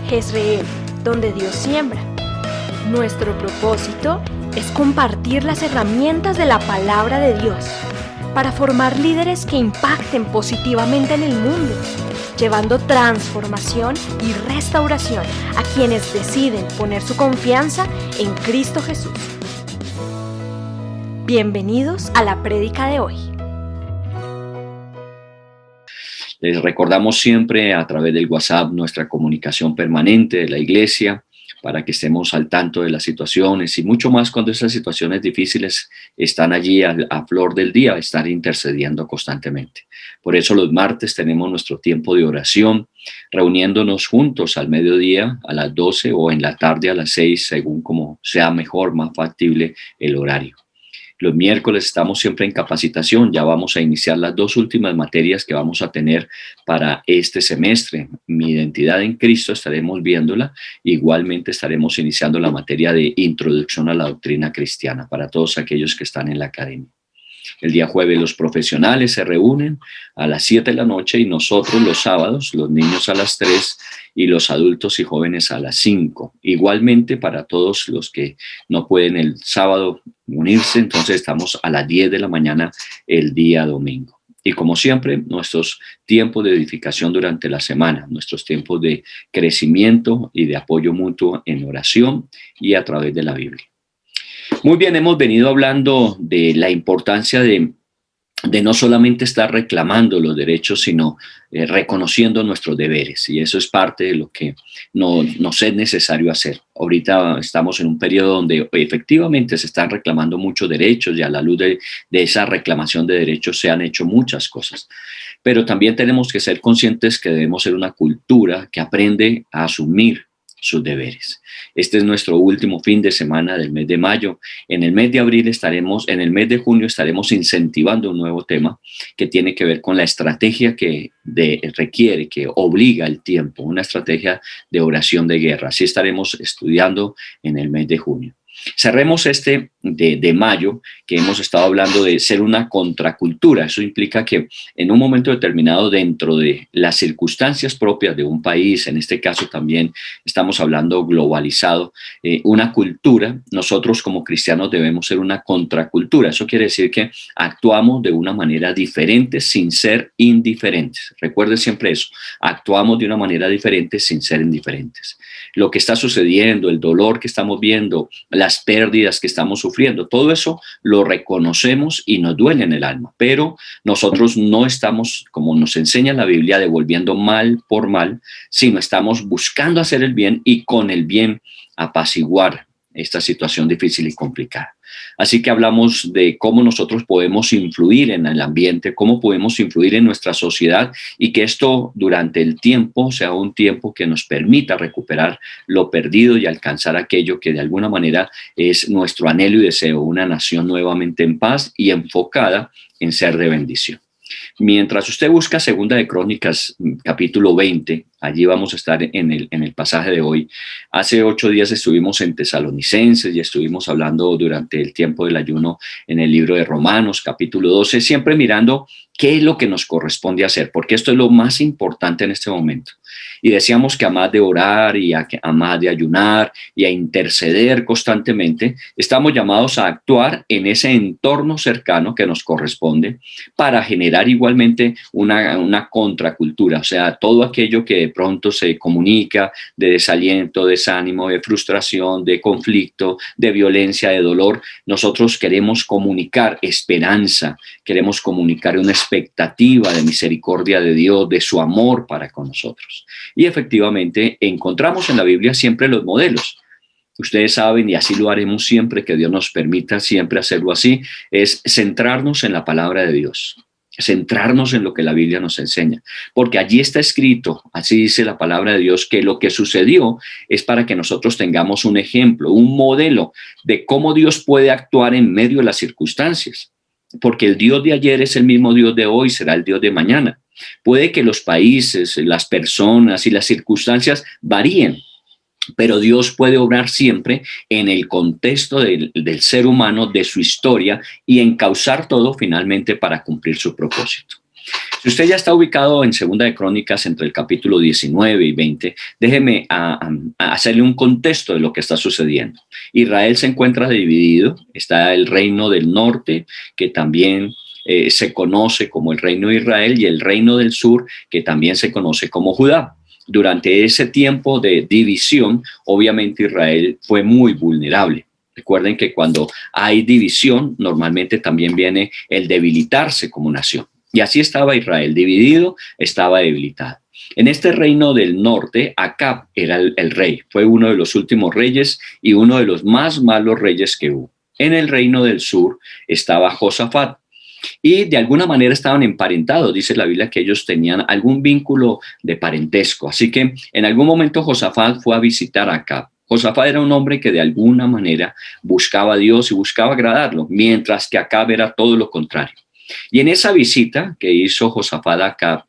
Jezreel, donde Dios siembra. Nuestro propósito es compartir las herramientas de la palabra de Dios para formar líderes que impacten positivamente en el mundo, llevando transformación y restauración a quienes deciden poner su confianza en Cristo Jesús. Bienvenidos a la prédica de hoy. Les recordamos siempre a través del WhatsApp nuestra comunicación permanente de la iglesia para que estemos al tanto de las situaciones y mucho más cuando esas situaciones difíciles están allí a flor del día, estar intercediendo constantemente. Por eso los martes tenemos nuestro tiempo de oración, reuniéndonos juntos al mediodía, a las 12 o en la tarde a las 6, según como sea mejor, más factible el horario. Los miércoles estamos siempre en capacitación, ya vamos a iniciar las 2 últimas materias que vamos a tener para este semestre. Mi identidad en Cristo estaremos viéndola, igualmente estaremos iniciando la materia de introducción a la doctrina cristiana para todos aquellos que están en la academia. El día jueves los profesionales se reúnen a las 7 de la noche y nosotros los sábados, los niños a las 3 y los adultos y jóvenes a las 5. Igualmente para todos los que no pueden el sábado unirse, entonces estamos a las 10 de la mañana el día domingo. Y como siempre, nuestros tiempos de edificación durante la semana, nuestros tiempos de crecimiento y de apoyo mutuo en oración y a través de la Biblia. Muy bien, hemos venido hablando de la importancia de no solamente estar reclamando los derechos, sino reconociendo nuestros deberes. Y eso es parte de lo que nos es necesario hacer. Ahorita estamos en un periodo donde efectivamente se están reclamando muchos derechos y a la luz de esa reclamación de derechos se han hecho muchas cosas. Pero también tenemos que ser conscientes que debemos ser una cultura que aprende a asumir sus deberes. Este es nuestro último fin de semana del mes de mayo. En el mes de abril en el mes de junio estaremos incentivando un nuevo tema que tiene que ver con la estrategia que requiere, que obliga el tiempo, una estrategia de oración de guerra. Así estaremos estudiando en el mes de junio. Cerremos este de mayo, que hemos estado hablando de ser una contracultura. Eso implica que en un momento determinado, dentro de las circunstancias propias de un país, en este caso también estamos hablando globalizado, una cultura, nosotros como cristianos debemos ser una contracultura. Eso quiere decir que actuamos de una manera diferente sin ser indiferentes. Recuerde siempre eso, actuamos de una manera diferente sin ser indiferentes. Lo que está sucediendo, el dolor que estamos viendo, las pérdidas que estamos sufriendo, todo eso lo reconocemos y nos duele en el alma, pero nosotros no estamos, como nos enseña la Biblia, devolviendo mal por mal, sino estamos buscando hacer el bien y con el bien apaciguar esta situación difícil y complicada. Así que hablamos de cómo nosotros podemos influir en el ambiente, cómo podemos influir en nuestra sociedad y que esto durante el tiempo sea un tiempo que nos permita recuperar lo perdido y alcanzar aquello que de alguna manera es nuestro anhelo y deseo, una nación nuevamente en paz y enfocada en ser de bendición. Mientras usted busca Segunda de Crónicas, capítulo 20, allí vamos a estar en el pasaje de hoy. Hace 8 días estuvimos en Tesalonicenses y estuvimos hablando durante el tiempo del ayuno en el libro de Romanos, capítulo 12, siempre mirando qué es lo que nos corresponde hacer, porque esto es lo más importante en este momento. Y decíamos que a más de orar y a más de ayunar y a interceder constantemente, estamos llamados a actuar en ese entorno cercano que nos corresponde para generar igualmente una contracultura, o sea, todo aquello que de pronto se comunica de desaliento, desánimo, de frustración, de conflicto, de violencia, de dolor. Nosotros queremos comunicar esperanza, queremos comunicar una expectativa de misericordia de Dios, de su amor para con nosotros. Y efectivamente encontramos en la Biblia siempre los modelos. Ustedes saben, y así lo haremos siempre, que Dios nos permita siempre hacerlo así, es centrarnos en la palabra de Dios, centrarnos en lo que la Biblia nos enseña, porque allí está escrito, así dice la palabra de Dios, que lo que sucedió es para que nosotros tengamos un ejemplo, un modelo de cómo Dios puede actuar en medio de las circunstancias, porque el Dios de ayer es el mismo Dios de hoy, será el Dios de mañana. Puede que los países, las personas y las circunstancias varíen, pero Dios puede obrar siempre en el contexto del ser humano, de su historia y encauzar todo finalmente para cumplir su propósito. Si usted ya está ubicado en Segunda de Crónicas entre el capítulo 19 y 20, déjeme hacerle un contexto de lo que está sucediendo. Israel se encuentra dividido, está el reino del norte, que también se conoce como el reino de Israel, y el reino del sur, que también se conoce como Judá. Durante ese tiempo de división, obviamente Israel fue muy vulnerable. Recuerden que cuando hay división, normalmente también viene el debilitarse como nación. Y así estaba Israel, dividido, estaba debilitado. En este reino del norte, Acab era el rey. Fue uno de los últimos reyes y uno de los más malos reyes que hubo. En el reino del sur estaba Josafat. Y de alguna manera estaban emparentados. Dice la Biblia que ellos tenían algún vínculo de parentesco. Así que en algún momento Josafat fue a visitar a Acab. Josafat era un hombre que de alguna manera buscaba a Dios y buscaba agradarlo, mientras que Acab era todo lo contrario. Y en esa visita que hizo Josafat a Acab,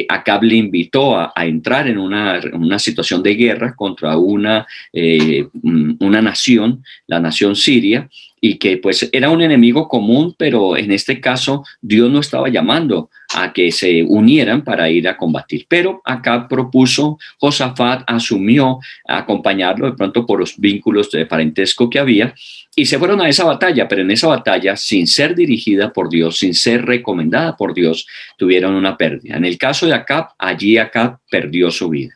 Acab le invitó a entrar en una situación de guerra contra una nación, la nación siria, y que pues era un enemigo común, pero en este caso Dios no estaba llamando a que se unieran para ir a combatir. Pero Acab propuso, Josafat asumió acompañarlo de pronto por los vínculos de parentesco que había, y se fueron a esa batalla, pero en esa batalla, sin ser dirigida por Dios, sin ser recomendada por Dios, tuvieron una pérdida. En el caso de Acab, allí Acab perdió su vida.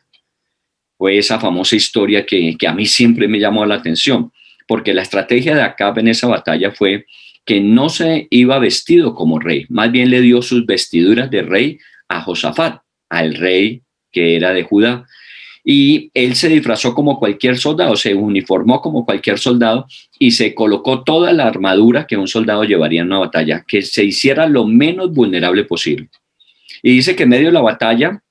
Fue esa famosa historia que a mí siempre me llamó la atención, porque la estrategia de Acab en esa batalla fue que no se iba vestido como rey, más bien le dio sus vestiduras de rey a Josafat, al rey que era de Judá. Y él se disfrazó como cualquier soldado, se uniformó como cualquier soldado y se colocó toda la armadura que un soldado llevaría en una batalla, que se hiciera lo menos vulnerable posible. Y dice que en medio de la batalla,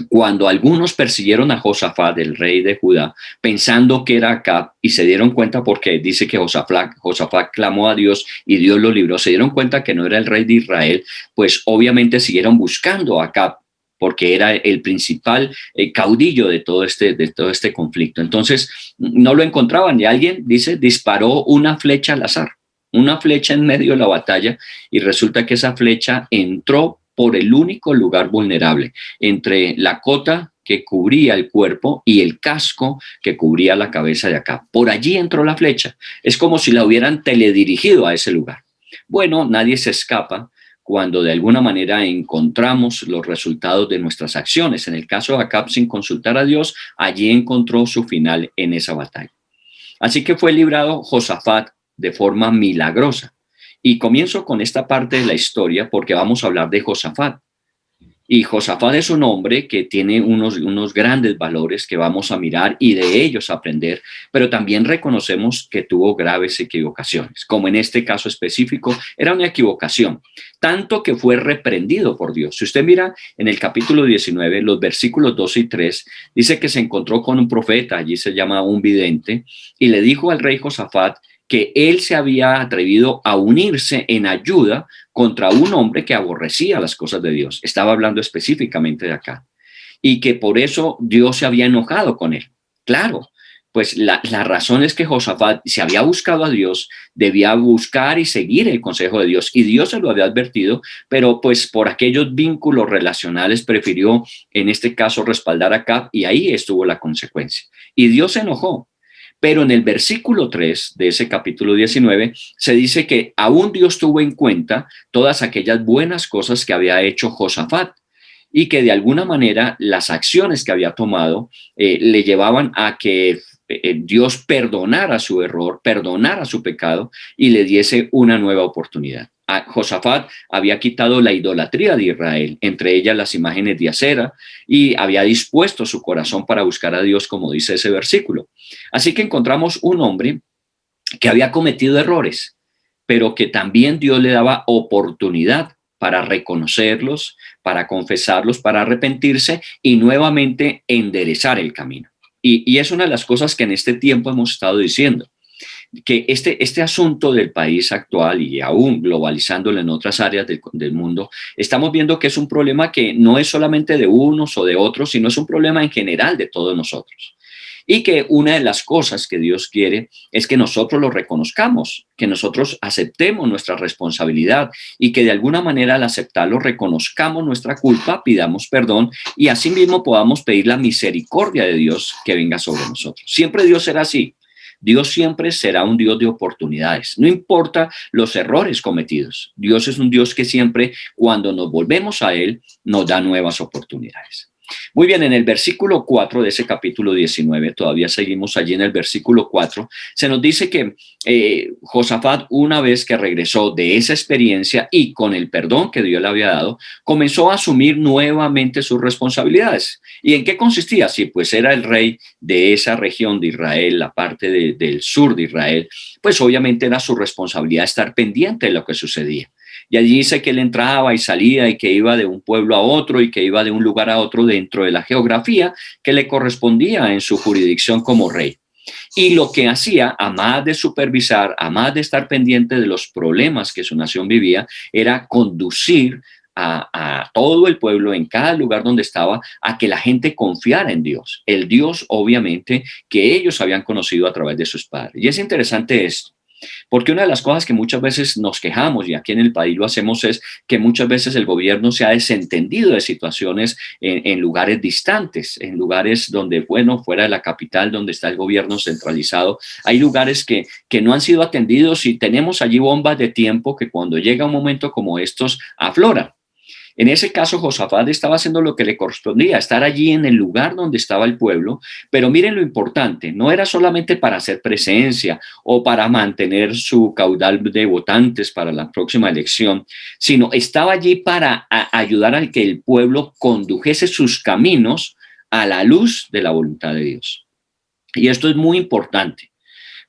cuando algunos persiguieron a Josafat, el rey de Judá, pensando que era Acab, y se dieron cuenta, porque dice que Josafat clamó a Dios y Dios lo libró, se dieron cuenta que no era el rey de Israel, pues obviamente siguieron buscando a Acab, porque era el principal caudillo de todo este conflicto. Entonces no lo encontraban y alguien, dice, disparó una flecha al azar, una flecha en medio de la batalla, y resulta que esa flecha entró por el único lugar vulnerable, entre la cota que cubría el cuerpo y el casco que cubría la cabeza de Acab. Por allí entró la flecha. Es como si la hubieran teledirigido a ese lugar. Bueno, nadie se escapa cuando de alguna manera encontramos los resultados de nuestras acciones. En el caso de Acab, sin consultar a Dios, allí encontró su final en esa batalla. Así que fue librado Josafat de forma milagrosa. Y comienzo con esta parte de la historia porque vamos a hablar de Josafat. Y Josafat es un hombre que tiene unos grandes valores que vamos a mirar y de ellos aprender, pero también reconocemos que tuvo graves equivocaciones, como en este caso específico era una equivocación, tanto que fue reprendido por Dios. Si usted mira en el capítulo 19, los versículos 2 y 3, dice que se encontró con un profeta, allí se llama un vidente, y le dijo al rey Josafat que él se había atrevido a unirse en ayuda contra un hombre que aborrecía las cosas de Dios. Estaba hablando específicamente de acá. Y que por eso Dios se había enojado con él. Claro, pues la razón es que Josafat se había buscado a Dios, debía buscar y seguir el consejo de Dios. Y Dios se lo había advertido, pero pues por aquellos vínculos relacionales prefirió en este caso respaldar a Acab y ahí estuvo la consecuencia. Y Dios se enojó. Pero en el versículo 3 de ese capítulo 19 se dice que aún Dios tuvo en cuenta todas aquellas buenas cosas que había hecho Josafat y que de alguna manera las acciones que había tomado le llevaban a que Dios perdonara su error, perdonara su pecado y le diese una nueva oportunidad. Josafat había quitado la idolatría de Israel, entre ellas las imágenes de acera, y había dispuesto su corazón para buscar a Dios, como dice ese versículo. Así que encontramos un hombre que había cometido errores, pero que también Dios le daba oportunidad para reconocerlos, para confesarlos, para arrepentirse y nuevamente enderezar el camino. Y es una de las cosas que en este tiempo hemos estado diciendo, que este asunto del país actual y aún globalizándolo en otras áreas del mundo, estamos viendo que es un problema que no es solamente de unos o de otros, sino es un problema en general de todos nosotros. y que una de las cosas que Dios quiere es que nosotros lo reconozcamos, que nosotros aceptemos nuestra responsabilidad y que de alguna manera al aceptarlo reconozcamos nuestra culpa, pidamos perdón y asimismo podamos pedir la misericordia de Dios que venga sobre nosotros. Siempre Dios será así. Dios siempre será un Dios de oportunidades, no importa los errores cometidos. Dios es un Dios que siempre, cuando nos volvemos a Él, nos da nuevas oportunidades. Muy bien, en el versículo 4 de ese capítulo 19, todavía seguimos allí en el versículo 4, se nos dice que Josafat, una vez que regresó de esa experiencia y con el perdón que Dios le había dado, comenzó a asumir nuevamente sus responsabilidades. ¿Y en qué consistía? Sí, pues era el rey de esa región de Israel, la parte del sur de Israel, pues obviamente era su responsabilidad estar pendiente de lo que sucedía. Y allí dice que él entraba y salía y que iba de un pueblo a otro y que iba de un lugar a otro dentro de la geografía que le correspondía en su jurisdicción como rey. Y lo que hacía, a más de supervisar, a más de estar pendiente de los problemas que su nación vivía, era conducir a todo el pueblo en cada lugar donde estaba a que la gente confiara en Dios. El Dios, obviamente, que ellos habían conocido a través de sus padres. Y es interesante esto. Porque una de las cosas que muchas veces nos quejamos, y aquí en el país lo hacemos, es que muchas veces el gobierno se ha desentendido de situaciones en lugares distantes, en lugares donde, bueno, fuera de la capital, donde está el gobierno centralizado, hay lugares que no han sido atendidos y tenemos allí bombas de tiempo que cuando llega un momento como estos afloran. En ese caso, Josafat estaba haciendo lo que le correspondía, estar allí en el lugar donde estaba el pueblo, pero miren lo importante, no era solamente para hacer presencia o para mantener su caudal de votantes para la próxima elección, sino estaba allí para ayudar a que el pueblo condujese sus caminos a la luz de la voluntad de Dios. Y esto es muy importante,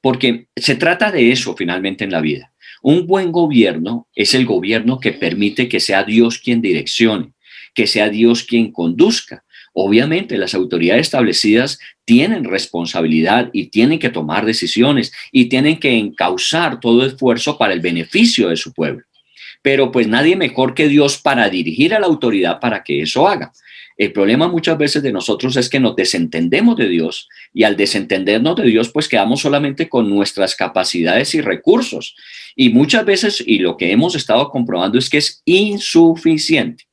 porque se trata de eso finalmente en la vida. Un buen gobierno es el gobierno que permite que sea Dios quien direccione, que sea Dios quien conduzca. Obviamente las autoridades establecidas tienen responsabilidad y tienen que tomar decisiones y tienen que encauzar todo esfuerzo para el beneficio de su pueblo. Pero pues nadie mejor que Dios para dirigir a la autoridad para que eso haga. El problema muchas veces de nosotros es que nos desentendemos de Dios y al desentendernos de Dios pues quedamos solamente con nuestras capacidades y recursos. Y muchas veces, y lo que hemos estado comprobando es que es insuficiente.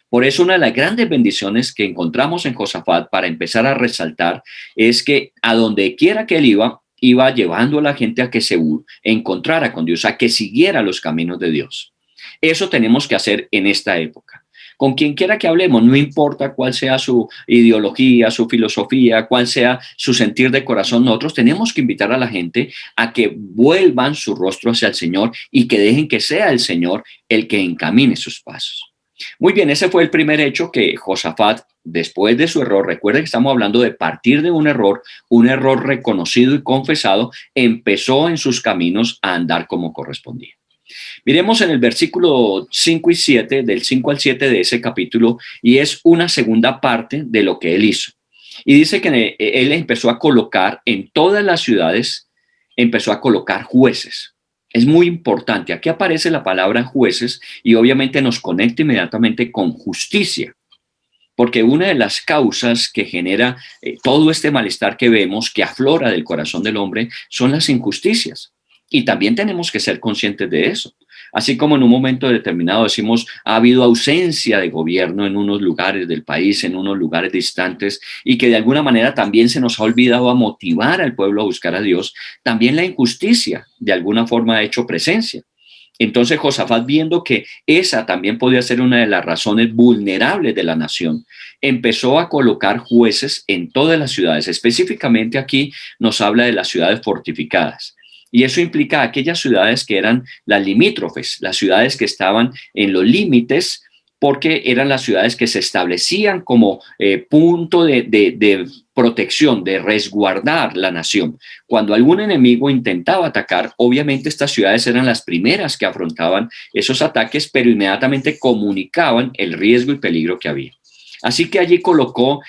Por eso una de las grandes bendiciones que encontramos en Josafat para empezar a resaltar es que a donde quiera que él iba llevando a la gente a que se encontrara con Dios, a que siguiera los caminos de Dios. Eso tenemos que hacer en esta época. Con quien quiera que hablemos, no importa cuál sea su ideología, su filosofía, cuál sea su sentir de corazón, nosotros tenemos que invitar a la gente a que vuelvan su rostro hacia el Señor y que dejen que sea el Señor el que encamine sus pasos. Muy bien, ese fue el primer hecho que Josafat, después de su error, recuerden que estamos hablando de partir de un error reconocido y confesado, empezó en sus caminos a andar como correspondía. Miremos en el versículo 5 y 7, del 5 al 7 de ese capítulo, y es una segunda parte de lo que él hizo. Y dice que él empezó a colocar en todas las ciudades, empezó a colocar jueces. Es muy importante. Aquí aparece la palabra jueces y obviamente nos conecta inmediatamente con justicia. Porque una de las causas que genera todo este malestar que vemos, que aflora del corazón del hombre, son las injusticias. Y también tenemos que ser conscientes de eso. Así como en un momento determinado decimos, ha habido ausencia de gobierno en unos lugares del país, en unos lugares distantes, y que de alguna manera también se nos ha olvidado a motivar al pueblo a buscar a Dios, también la injusticia de alguna forma ha hecho presencia. Entonces Josafat, viendo que esa también podía ser una de las razones vulnerables de la nación, empezó a colocar jueces en todas las ciudades. Específicamente aquí nos habla de las ciudades fortificadas. Y eso implica aquellas ciudades que eran las limítrofes, las ciudades que estaban en los límites, porque eran las ciudades que se establecían como punto de protección, de resguardar la nación. Cuando algún enemigo intentaba atacar, obviamente estas ciudades eran las primeras que afrontaban esos ataques, pero inmediatamente comunicaban el riesgo y peligro que había. Así que allí colocó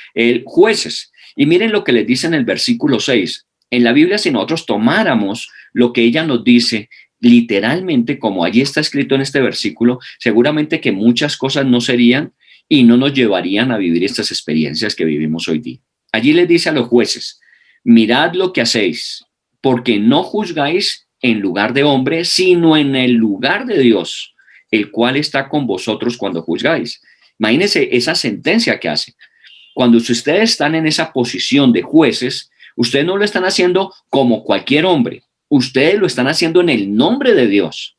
jueces. Y miren lo que les dice en el versículo 6. En la Biblia, si nosotros tomáramos lo que ella nos dice, literalmente, como allí está escrito en este versículo, seguramente que muchas cosas no serían y no nos llevarían a vivir estas experiencias que vivimos hoy día. Allí les dice a los jueces, mirad lo que hacéis, porque no juzgáis en lugar de hombre, sino en el lugar de Dios, el cual está con vosotros cuando juzgáis. Imagínense esa sentencia que hace. Cuando ustedes están en esa posición de jueces, ustedes no lo están haciendo como cualquier hombre, ustedes lo están haciendo en el nombre de Dios.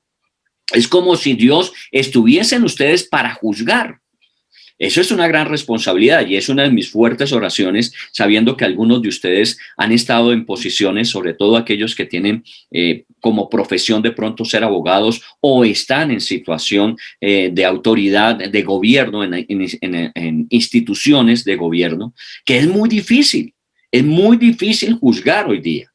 Es como si Dios estuviese en ustedes para juzgar. Eso es una gran responsabilidad y es una de mis fuertes oraciones, sabiendo que algunos de ustedes han estado en posiciones, sobre todo aquellos que tienen como profesión de pronto ser abogados o están en situación de autoridad, de gobierno, en instituciones de gobierno, que es muy difícil juzgar hoy día.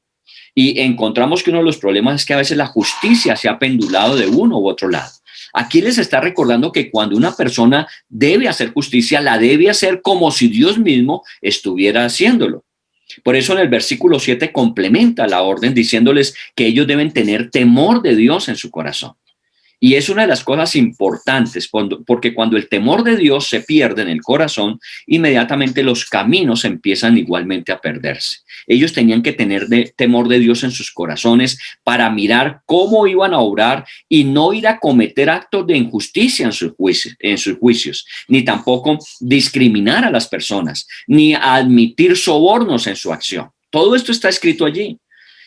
Y encontramos que uno de los problemas es que a veces la justicia se ha pendulado de uno u otro lado. Aquí les está recordando que cuando una persona debe hacer justicia, la debe hacer como si Dios mismo estuviera haciéndolo. Por eso en el versículo 7 complementa la orden diciéndoles que ellos deben tener temor de Dios en su corazón. Y es una de las cosas importantes, porque cuando el temor de Dios se pierde en el corazón, inmediatamente los caminos empiezan igualmente a perderse. Ellos tenían que tener temor de Dios en sus corazones para mirar cómo iban a obrar y no ir a cometer actos de injusticia en sus juicios, ni tampoco discriminar a las personas, ni admitir sobornos en su acción. Todo esto está escrito allí.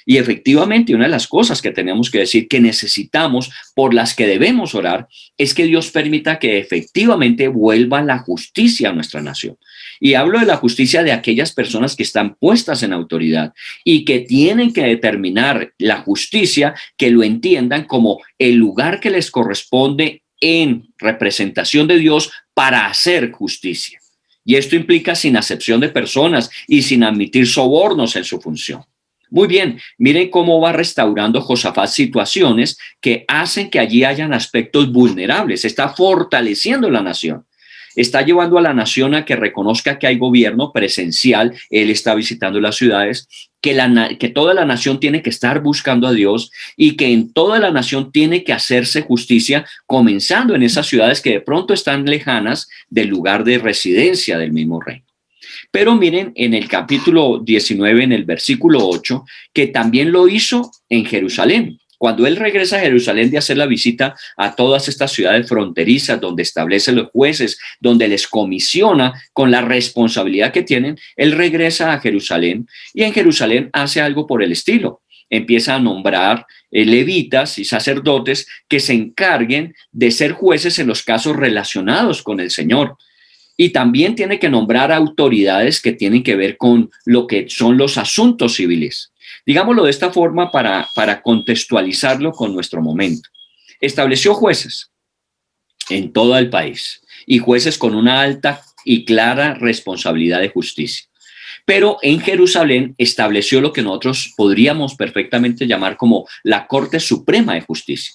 Y efectivamente, una de las cosas que tenemos que decir que necesitamos, por las que debemos orar, es que Dios permita que efectivamente vuelva la justicia a nuestra nación. Y hablo de la justicia de aquellas personas que están puestas en autoridad y que tienen que determinar la justicia, que lo entiendan como el lugar que les corresponde en representación de Dios para hacer justicia. Y esto implica sin acepción de personas y sin admitir sobornos en su función. Muy bien, miren cómo va restaurando Josafat situaciones que hacen que allí hayan aspectos vulnerables. Está fortaleciendo la nación. Está llevando a la nación a que reconozca que hay gobierno presencial. Él está visitando las ciudades, que toda la nación tiene que estar buscando a Dios y que en toda la nación tiene que hacerse justicia, comenzando en esas ciudades que de pronto están lejanas del lugar de residencia del mismo rey. Pero miren en el capítulo 19, en el versículo 8, que también lo hizo en Jerusalén. Cuando él regresa a Jerusalén de hacer la visita a todas estas ciudades fronterizas, donde establece los jueces, donde les comisiona con la responsabilidad que tienen, él regresa a Jerusalén y en Jerusalén hace algo por el estilo. Empieza a nombrar levitas y sacerdotes que se encarguen de ser jueces en los casos relacionados con el Señor. Y también tiene que nombrar autoridades que tienen que ver con lo que son los asuntos civiles. Digámoslo de esta forma para contextualizarlo con nuestro momento. Estableció jueces en todo el país y jueces con una alta y clara responsabilidad de justicia. Pero en Jerusalén estableció lo que nosotros podríamos perfectamente llamar como la Corte Suprema de Justicia.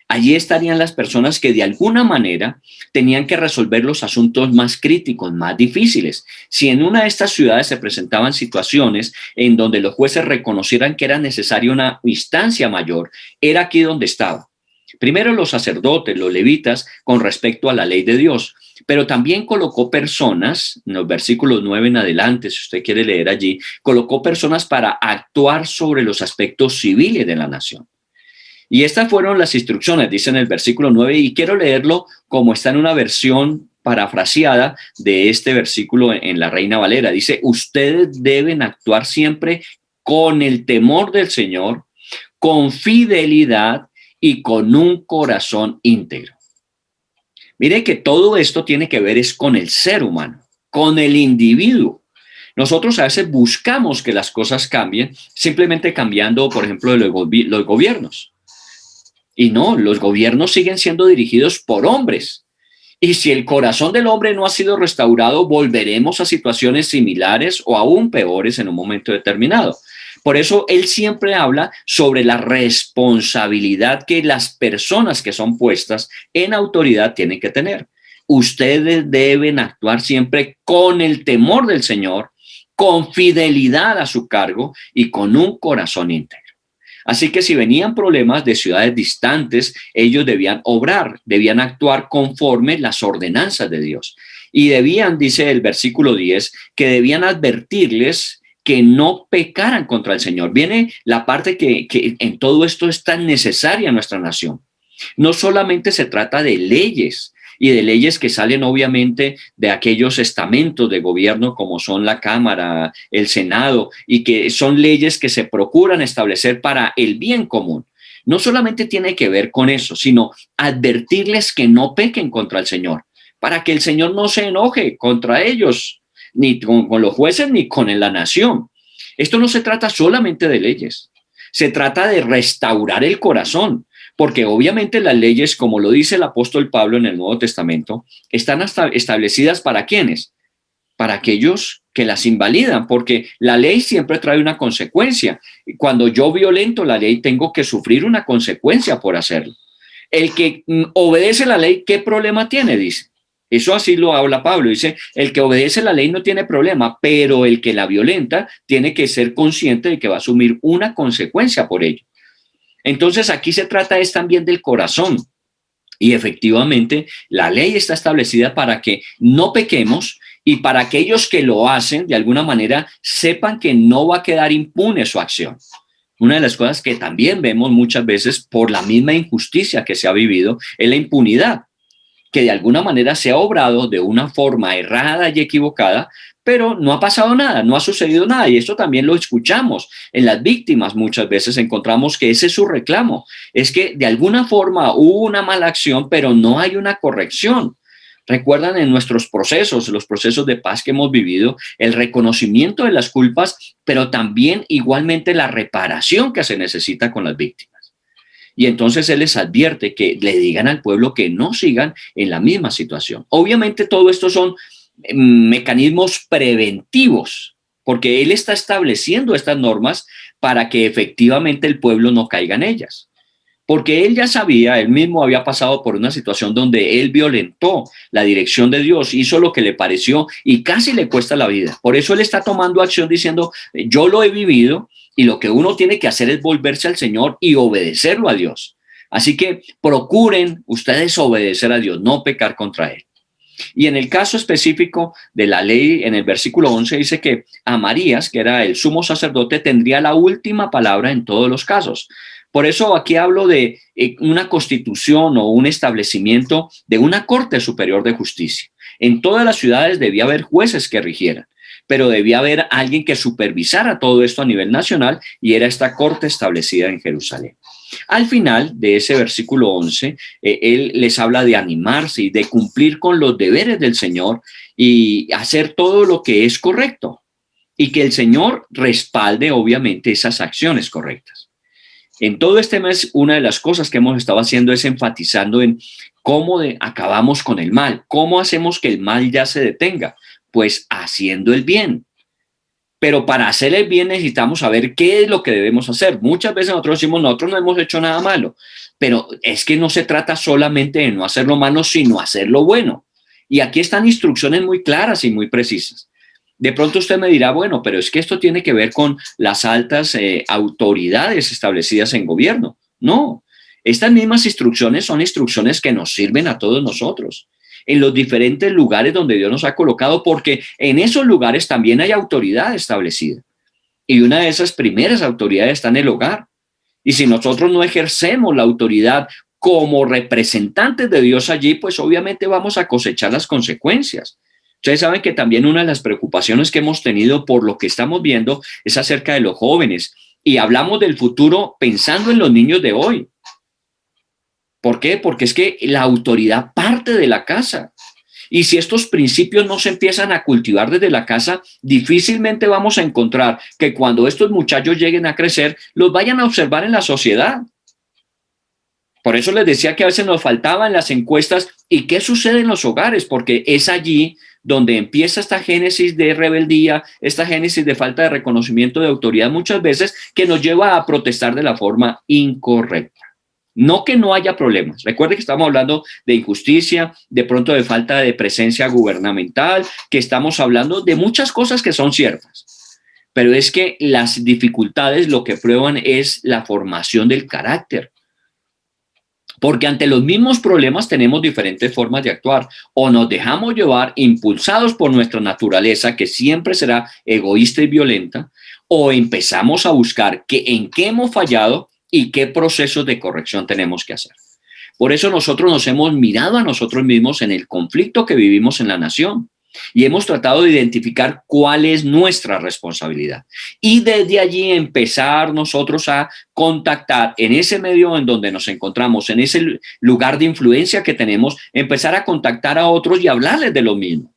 Allí estarían las personas que de alguna manera tenían que resolver los asuntos más críticos, más difíciles. Si en una de estas ciudades se presentaban situaciones en donde los jueces reconocieran que era necesaria una instancia mayor, era aquí donde estaba. Primero los sacerdotes, los levitas, con respecto a la ley de Dios, pero también colocó personas, en los versículos 9 en adelante, si usted quiere leer allí, colocó personas para actuar sobre los aspectos civiles de la nación. Y estas fueron las instrucciones, dice en el versículo 9, y quiero leerlo como está en una versión parafraseada de este versículo en la Reina Valera. Dice, ustedes deben actuar siempre con el temor del Señor, con fidelidad y con un corazón íntegro. Mire que todo esto tiene que ver es con el ser humano, con el individuo. Nosotros a veces buscamos que las cosas cambien, simplemente cambiando, por ejemplo, los gobiernos. Y no, los gobiernos siguen siendo dirigidos por hombres. Y si el corazón del hombre no ha sido restaurado, volveremos a situaciones similares o aún peores en un momento determinado. Por eso él siempre habla sobre la responsabilidad que las personas que son puestas en autoridad tienen que tener. Ustedes deben actuar siempre con el temor del Señor, con fidelidad a su cargo y con un corazón íntegro. Así que si venían problemas de ciudades distantes, ellos debían obrar, debían actuar conforme las ordenanzas de Dios. Y debían, dice el versículo 10, que debían advertirles que no pecaran contra el Señor. Viene la parte que en todo esto es tan necesaria en nuestra nación. No solamente se trata de leyes, y de leyes que salen obviamente de aquellos estamentos de gobierno como son la Cámara, el Senado, y que son leyes que se procuran establecer para el bien común. No solamente tiene que ver con eso, sino advertirles que no pequen contra el Señor, para que el Señor no se enoje contra ellos, ni con los jueces, ni con la nación. Esto no se trata solamente de leyes, se trata de restaurar el corazón, porque obviamente las leyes, como lo dice el apóstol Pablo en el Nuevo Testamento, están establecidas ¿para quiénes? Para aquellos que las invalidan, porque la ley siempre trae una consecuencia. Cuando yo violento la ley, tengo que sufrir una consecuencia por hacerlo. El que obedece la ley, ¿qué problema tiene? Dice. Eso así lo habla Pablo. Dice, el que obedece la ley no tiene problema, pero el que la violenta tiene que ser consciente de que va a asumir una consecuencia por ello. Entonces aquí se trata es también del corazón, y efectivamente la ley está establecida para que no pequemos y para aquellos que lo hacen de alguna manera sepan que no va a quedar impune su acción. Una de las cosas que también vemos muchas veces por la misma injusticia que se ha vivido es la impunidad, que de alguna manera se ha obrado de una forma errada y equivocada, pero no ha pasado nada, no ha sucedido nada. Y esto también lo escuchamos en las víctimas. Muchas veces encontramos que ese es su reclamo. Es que de alguna forma hubo una mala acción, pero no hay una corrección. Recuerdan en nuestros procesos, los procesos de paz que hemos vivido, el reconocimiento de las culpas, pero también igualmente la reparación que se necesita con las víctimas. Y entonces él les advierte que le digan al pueblo que no sigan en la misma situación. Obviamente todo esto son mecanismos preventivos, porque él está estableciendo estas normas para que efectivamente el pueblo no caiga en ellas. Porque él ya sabía, él mismo había pasado por una situación donde él violentó la dirección de Dios, hizo lo que le pareció y casi le cuesta la vida. Por eso él está tomando acción diciendo, yo lo he vivido y lo que uno tiene que hacer es volverse al Señor y obedecerlo a Dios. Así que procuren ustedes obedecer a Dios, no pecar contra Él. Y en el caso específico de la ley, en el versículo 11 dice que Amarías, que era el sumo sacerdote, tendría la última palabra en todos los casos. Por eso aquí hablo de una constitución o un establecimiento de una Corte Superior de Justicia. En todas las ciudades debía haber jueces que rigieran, pero debía haber alguien que supervisara todo esto a nivel nacional y era esta corte establecida en Jerusalén. Al final de ese versículo 11, él les habla de animarse y de cumplir con los deberes del Señor y hacer todo lo que es correcto y que el Señor respalde obviamente esas acciones correctas. En todo este mes, una de las cosas que hemos estado haciendo es enfatizando en cómo acabamos con el mal, cómo hacemos que el mal ya se detenga, pues haciendo el bien. Pero para hacer el bien necesitamos saber qué es lo que debemos hacer. Muchas veces nosotros decimos, nosotros no hemos hecho nada malo, pero es que no se trata solamente de no hacer lo malo, sino hacer lo bueno. Y aquí están instrucciones muy claras y muy precisas. De pronto usted me dirá, bueno, pero es que esto tiene que ver con las altas autoridades establecidas en gobierno. No, estas mismas instrucciones son instrucciones que nos sirven a todos nosotros en los diferentes lugares donde Dios nos ha colocado, porque en esos lugares también hay autoridad establecida. Y una de esas primeras autoridades está en el hogar. Y si nosotros no ejercemos la autoridad como representantes de Dios allí, pues obviamente vamos a cosechar las consecuencias. Ustedes saben que también una de las preocupaciones que hemos tenido por lo que estamos viendo es acerca de los jóvenes. Y hablamos del futuro pensando en los niños de hoy. ¿Por qué? Porque es que la autoridad parte de la casa. Y si estos principios no se empiezan a cultivar desde la casa, difícilmente vamos a encontrar que cuando estos muchachos lleguen a crecer, los vayan a observar en la sociedad. Por eso les decía que a veces nos faltaban las encuestas y qué sucede en los hogares, porque es allí donde empieza esta génesis de rebeldía, esta génesis de falta de reconocimiento de autoridad muchas veces que nos lleva a protestar de la forma incorrecta. No que no haya problemas. Recuerde que estamos hablando de injusticia, de pronto de falta de presencia gubernamental, que estamos hablando de muchas cosas que son ciertas. Pero es que las dificultades lo que prueban es la formación del carácter. Porque ante los mismos problemas tenemos diferentes formas de actuar. O nos dejamos llevar impulsados por nuestra naturaleza, que siempre será egoísta y violenta, o empezamos a buscar en qué hemos fallado y qué procesos de corrección tenemos que hacer. Por eso nosotros nos hemos mirado a nosotros mismos en el conflicto que vivimos en la nación y hemos tratado de identificar cuál es nuestra responsabilidad. Y desde allí empezar nosotros a contactar en ese medio en donde nos encontramos, en ese lugar de influencia que tenemos, empezar a contactar a otros y hablarles de lo mismo.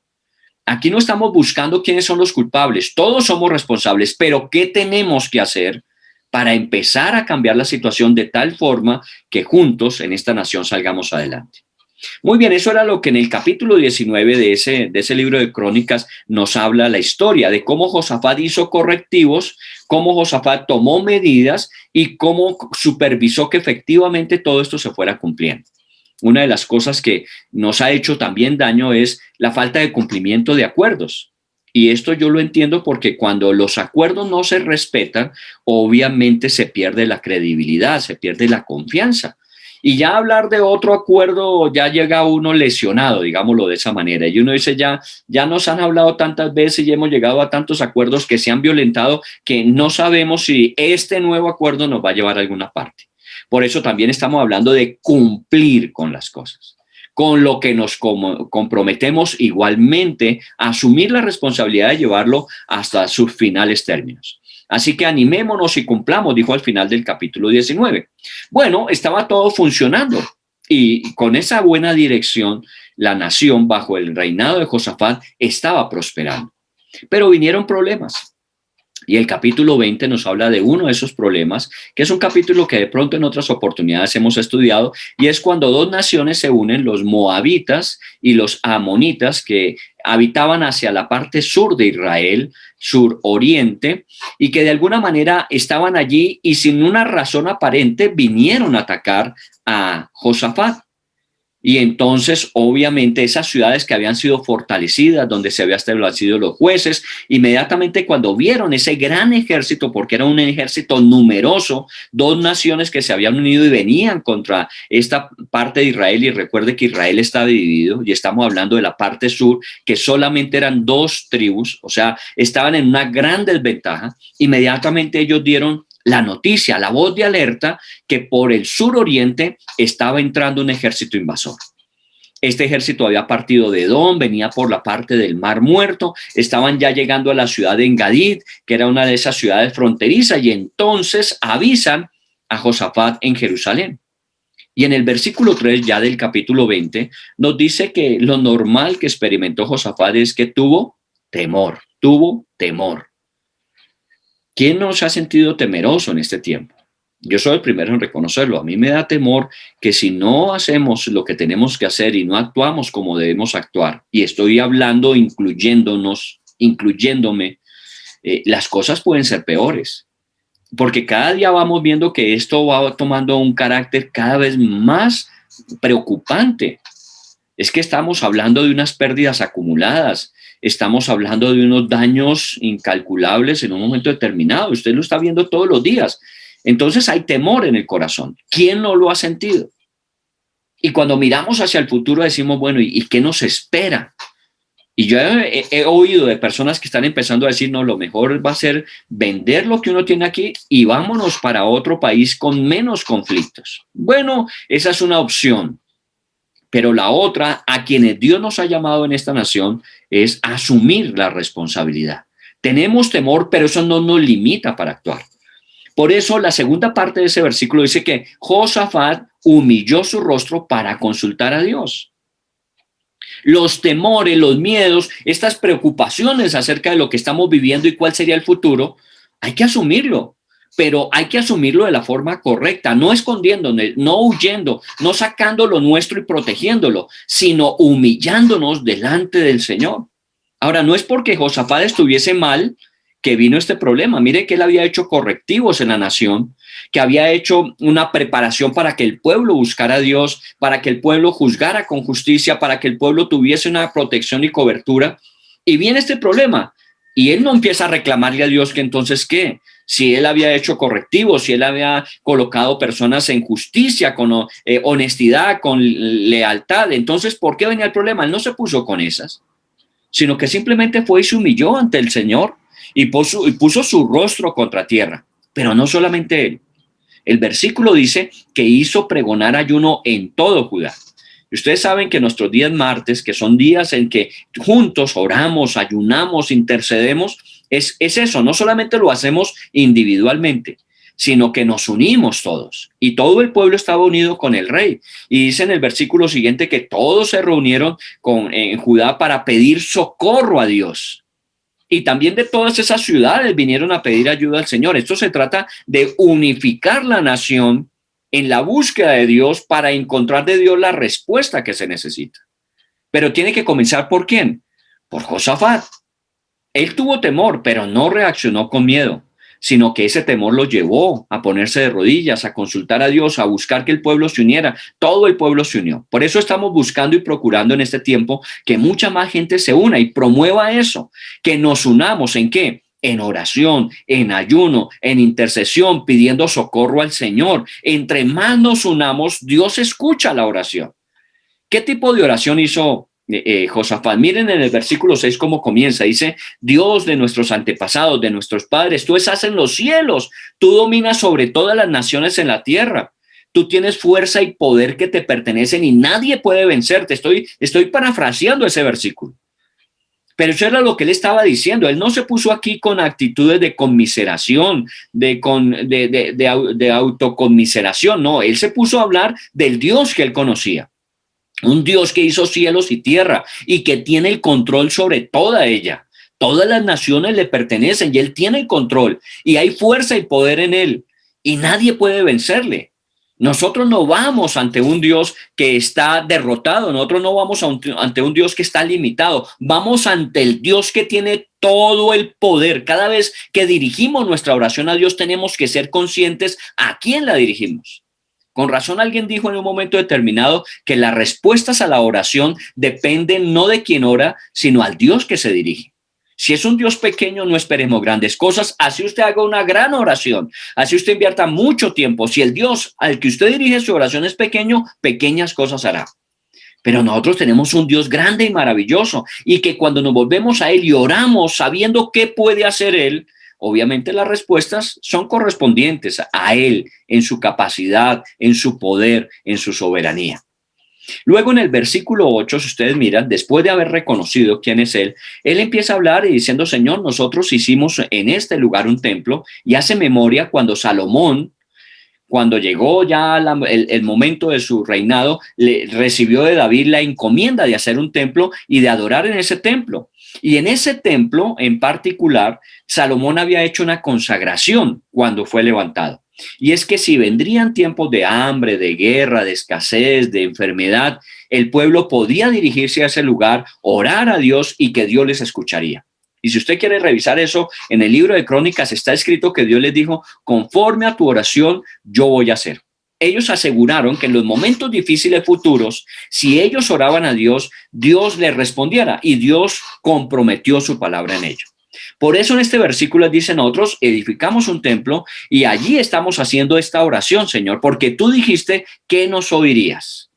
Aquí no estamos buscando quiénes son los culpables, todos somos responsables, pero ¿qué tenemos que hacer para empezar a cambiar la situación de tal forma que juntos en esta nación salgamos adelante? Muy bien, eso era lo que en el capítulo 19 de ese libro de Crónicas nos habla la historia de cómo Josafat hizo correctivos, cómo Josafat tomó medidas y cómo supervisó que efectivamente todo esto se fuera cumpliendo. Una de las cosas que nos ha hecho también daño es la falta de cumplimiento de acuerdos. Y esto yo lo entiendo porque cuando los acuerdos no se respetan, obviamente se pierde la credibilidad, se pierde la confianza. Y ya hablar de otro acuerdo, ya llega uno lesionado, digámoslo de esa manera. Y uno dice, ya nos han hablado tantas veces y hemos llegado a tantos acuerdos que se han violentado que no sabemos si este nuevo acuerdo nos va a llevar a alguna parte. Por eso también estamos hablando de cumplir con las cosas, con lo que nos comprometemos igualmente a asumir la responsabilidad de llevarlo hasta sus finales términos. Así que animémonos y cumplamos, dijo al final del capítulo 19. Bueno, estaba todo funcionando y con esa buena dirección, la nación bajo el reinado de Josafat estaba prosperando. Pero vinieron problemas. Y el capítulo 20 nos habla de uno de esos problemas, que es un capítulo que de pronto en otras oportunidades hemos estudiado, y es cuando dos naciones se unen, los moabitas y los amonitas, que habitaban hacia la parte sur de Israel, suroriente, y que de alguna manera estaban allí y sin una razón aparente vinieron a atacar a Josafat. Y entonces, obviamente, esas ciudades que habían sido fortalecidas, donde se habían establecido los jueces, inmediatamente cuando vieron ese gran ejército, porque era un ejército numeroso, dos naciones que se habían unido y venían contra esta parte de Israel, y recuerde que Israel está dividido, y estamos hablando de la parte sur, que solamente eran dos tribus, o sea, estaban en una gran desventaja. Inmediatamente ellos dieron la noticia, la voz de alerta, que por el suroriente estaba entrando un ejército invasor. Este ejército había partido de Edom, venía por la parte del Mar Muerto, estaban ya llegando a la ciudad de Engadid, que era una de esas ciudades fronterizas, y entonces avisan a Josafat en Jerusalén. Y en el versículo 3 ya del capítulo 20 nos dice que lo normal que experimentó Josafat es que tuvo temor. ¿Quién no se ha sentido temeroso en este tiempo? Yo soy el primero en reconocerlo. A mí me da temor que si no hacemos lo que tenemos que hacer y no actuamos como debemos actuar, y estoy hablando incluyéndome, las cosas pueden ser peores. Porque cada día vamos viendo que esto va tomando un carácter cada vez más preocupante. Es que estamos hablando de unas pérdidas acumuladas. Estamos hablando de unos daños incalculables en un momento determinado. Usted lo está viendo todos los días. Entonces hay temor en el corazón. ¿Quién no lo ha sentido? Y cuando miramos hacia el futuro decimos, bueno, ¿y qué nos espera? Y yo he oído de personas que están empezando a decir, no, lo mejor va a ser vender lo que uno tiene aquí y vámonos para otro país con menos conflictos. Bueno, esa es una opción. Pero la otra, a quienes Dios nos ha llamado en esta nación, es asumir la responsabilidad. Tenemos temor, pero eso no nos limita para actuar. Por eso la segunda parte de ese versículo dice que Josafat humilló su rostro para consultar a Dios. Los temores, los miedos, estas preocupaciones acerca de lo que estamos viviendo y cuál sería el futuro, hay que asumirlo. Pero hay que asumirlo de la forma correcta, no escondiéndonos, no huyendo, no sacando lo nuestro y protegiéndolo, sino humillándonos delante del Señor. Ahora, no es porque Josafat estuviese mal que vino este problema. Mire que él había hecho correctivos en la nación, que había hecho una preparación para que el pueblo buscara a Dios, para que el pueblo juzgara con justicia, para que el pueblo tuviese una protección y cobertura. Y viene este problema. Y él no empieza a reclamarle a Dios que entonces qué, si él había hecho correctivos, si él había colocado personas en justicia, con honestidad, con lealtad. Entonces, ¿por qué venía el problema? Él no se puso con esas, sino que simplemente fue y se humilló ante el Señor y puso su rostro contra tierra. Pero no solamente él. El versículo dice que hizo pregonar ayuno en todo Judá. Y ustedes saben que nuestros días martes, que son días en que juntos oramos, ayunamos, intercedemos, es eso. No solamente lo hacemos individualmente, sino que nos unimos todos. Y todo el pueblo estaba unido con el rey. Y dice en el versículo siguiente que todos se reunieron en Judá para pedir socorro a Dios. Y también de todas esas ciudades vinieron a pedir ayuda al Señor. Esto se trata de unificar la nación en la búsqueda de Dios para encontrar de Dios la respuesta que se necesita. Pero tiene que comenzar ¿por quién? Por Josafat. Él tuvo temor, pero no reaccionó con miedo, sino que ese temor lo llevó a ponerse de rodillas, a consultar a Dios, a buscar que el pueblo se uniera. Todo el pueblo se unió. Por eso estamos buscando y procurando en este tiempo que mucha más gente se una y promueva eso, que nos unamos ¿en qué? En oración, en ayuno, en intercesión, pidiendo socorro al Señor. Entre más nos unamos, Dios escucha la oración. ¿Qué tipo de oración hizo Josafat? Miren en el versículo 6 cómo comienza. Dice, Dios de nuestros antepasados, de nuestros padres, tú estás en los cielos, tú dominas sobre todas las naciones en la tierra. Tú tienes fuerza y poder que te pertenecen y nadie puede vencerte. Estoy parafraseando ese versículo. Pero eso era lo que él estaba diciendo. Él no se puso aquí con actitudes de conmiseración, de autoconmiseración. No, él se puso a hablar del Dios que él conocía. Un Dios que hizo cielos y tierra y que tiene el control sobre toda ella. Todas las naciones le pertenecen y él tiene el control y hay fuerza y poder en él y nadie puede vencerle. Nosotros no vamos ante un Dios que está derrotado, nosotros no vamos ante un Dios que está limitado, vamos ante el Dios que tiene todo el poder. Cada vez que dirigimos nuestra oración a Dios tenemos que ser conscientes a quién la dirigimos. Con razón alguien dijo en un momento determinado que las respuestas a la oración dependen no de quien ora, sino al Dios que se dirige. Si es un Dios pequeño, no esperemos grandes cosas. Así usted haga una gran oración, así usted invierta mucho tiempo. Si el Dios al que usted dirige su oración es pequeño, pequeñas cosas hará. Pero nosotros tenemos un Dios grande y maravilloso y que cuando nos volvemos a Él y oramos sabiendo qué puede hacer Él, obviamente las respuestas son correspondientes a Él en su capacidad, en su poder, en su soberanía. Luego en el versículo 8, si ustedes miran, después de haber reconocido quién es Él empieza a hablar y diciendo, Señor, nosotros hicimos en este lugar un templo, y hace memoria cuando Salomón, cuando llegó ya el momento de su reinado, recibió de David la encomienda de hacer un templo y de adorar en ese templo. Y en ese templo en particular, Salomón había hecho una consagración cuando fue levantado. Y es que si vendrían tiempos de hambre, de guerra, de escasez, de enfermedad, el pueblo podía dirigirse a ese lugar, orar a Dios y que Dios les escucharía. Y si usted quiere revisar eso, en el libro de Crónicas está escrito que Dios les dijo, conforme a tu oración, yo voy a hacer. Ellos aseguraron que en los momentos difíciles futuros, si ellos oraban a Dios, Dios les respondiera y Dios comprometió su palabra en ello. Por eso en este versículo dicen otros, edificamos un templo y allí estamos haciendo esta oración, Señor, porque tú dijiste que nos oirías.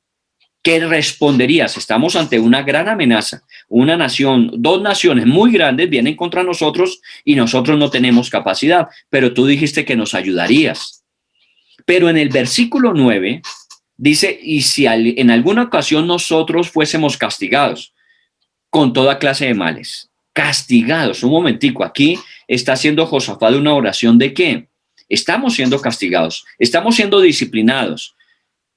¿Qué responderías? Estamos ante una gran amenaza, una nación, dos naciones muy grandes vienen contra nosotros y nosotros no tenemos capacidad, pero tú dijiste que nos ayudarías. Pero en el versículo 9 dice, y si en alguna ocasión nosotros fuésemos castigados con toda clase de males, castigados, un momentico, aquí está haciendo Josafat una oración de qué? Estamos siendo castigados, estamos siendo disciplinados.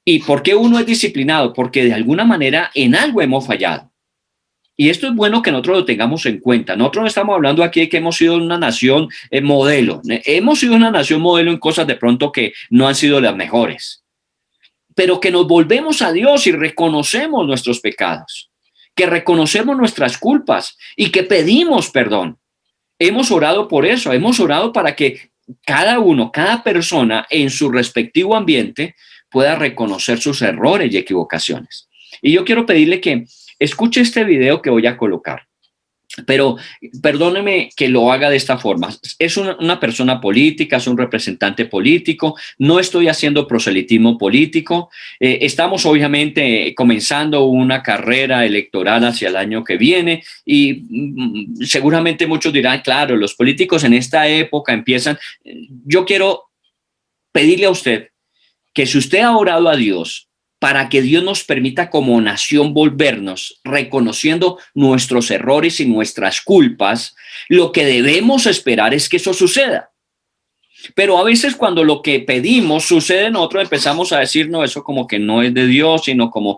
¿Y por qué uno es disciplinado? Porque de alguna manera en algo hemos fallado. Y esto es bueno que nosotros lo tengamos en cuenta. Nosotros no estamos hablando aquí de que hemos sido una nación modelo. Hemos sido una nación modelo en cosas de pronto que no han sido las mejores. Pero que nos volvemos a Dios y reconocemos nuestros pecados, que reconocemos nuestras culpas y que pedimos perdón. Hemos orado por eso, hemos orado para que cada persona en su respectivo ambiente pueda reconocer sus errores y equivocaciones. Y yo quiero pedirle que escuche este video que voy a colocar. Pero perdóneme que lo haga de esta forma. Es una persona política, es un representante político, no estoy haciendo proselitismo político. Estamos obviamente comenzando una carrera electoral hacia el año que viene y seguramente muchos dirán, claro, los políticos en esta época empiezan. Yo quiero pedirle a usted que si usted ha orado a Dios para que Dios nos permita como nación volvernos, reconociendo nuestros errores y nuestras culpas, lo que debemos esperar es que eso suceda. Pero a veces cuando lo que pedimos sucede, nosotros empezamos a decir, no, eso como que no es de Dios, sino como,